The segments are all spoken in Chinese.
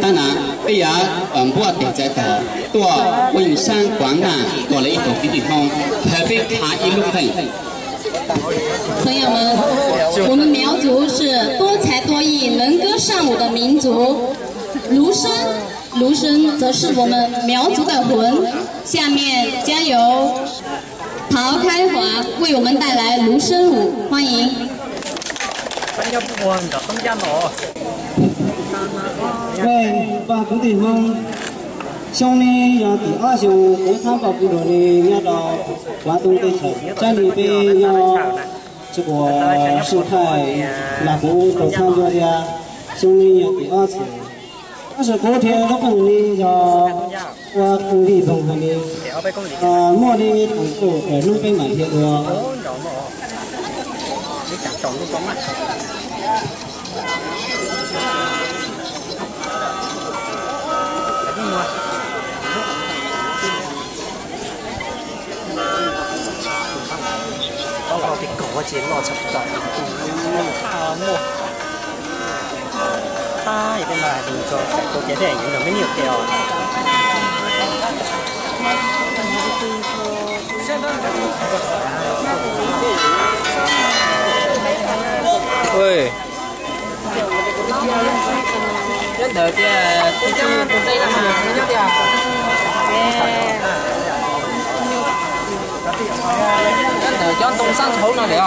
当然，哎呀，我地在度，多文山广南过了一个地方，特别他一路分。朋友们，我们苗族是多才多艺、能歌善舞的民族，芦笙则是我们苗族的魂。下面将由陶开华为我们带来芦笙舞，欢迎。喂，把古地方，兄弟要第二兄，我他把部落的要到广东的城，在里边要这个生态那部都参加的，兄弟要第二次。但是昨天我们呢要我工地中和的莫的同事弄被买些多。我只攞出嚟，他摸，他有啲咪變咗食到幾多人用咩料嘅哦？喂，一條嘅，即係到底啦嘛，一條。將凍生草落嚟啊！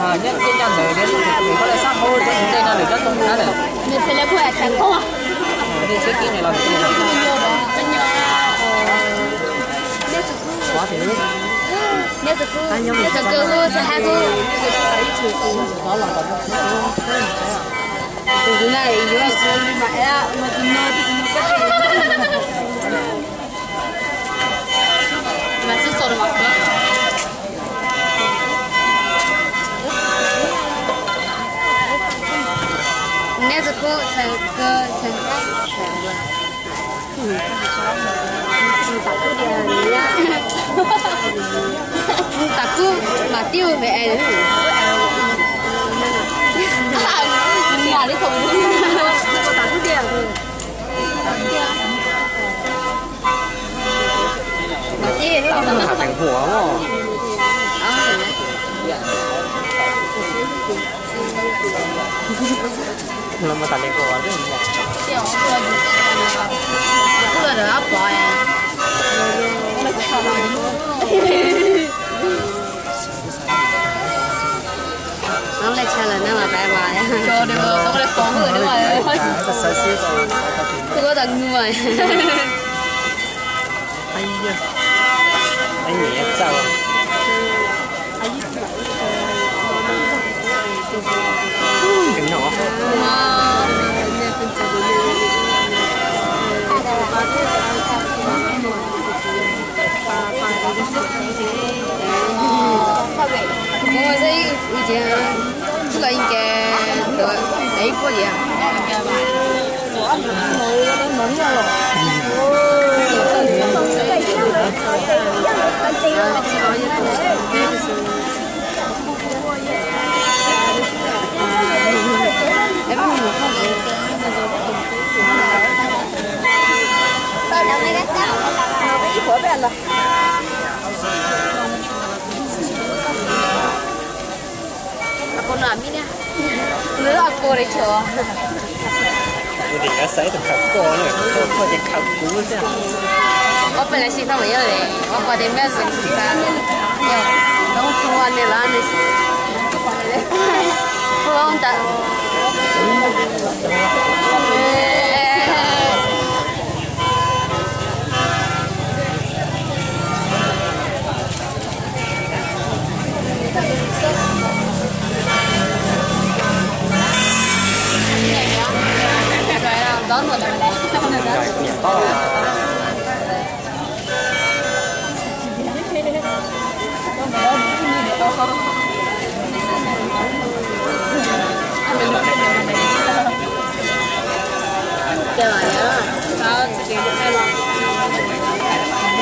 啊，一來你如果你生好，你唔得嚟將凍下嚟。你出來過來看空啊？你自己嚟攞嚟。花田。这个我是还是就是那里有时候你买了，我就拿你们是说的吗？那是个才个才打鼓嘛丢回来的。哪里头？打鼓的。下平หัว喎。เรามาตัดเล็กกว่าด้วยมั้ย这个人要包呀。น้องเล็กชาเลยนั่งมาไปมา呀。就这个，我来放个的嘛。这个等我。哎呀，哎你走。點樣啊？我這以前這個應該都沒過年。Aku nak ambil dia. Lalu aku boleh coba. Tôi định ở sấy từ khảo cô nữa, tôi định khảo cú chứ. 我本来是他们要的，我把这面是啥的，要，然后做完的那那些，不用的。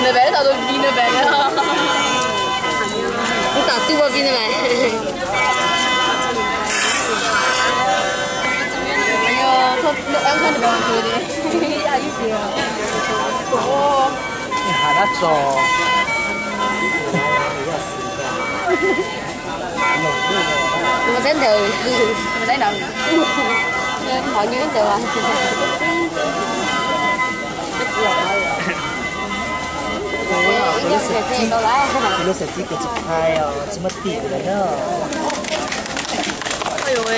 Nơi bé tao tôi đi nơi bé nữa. Tôi tao tu vào đi nơi này. 喊他走。我真的，我在哪？好远的哇！你的手机给拍哦，这么低的呢？哎呦喂！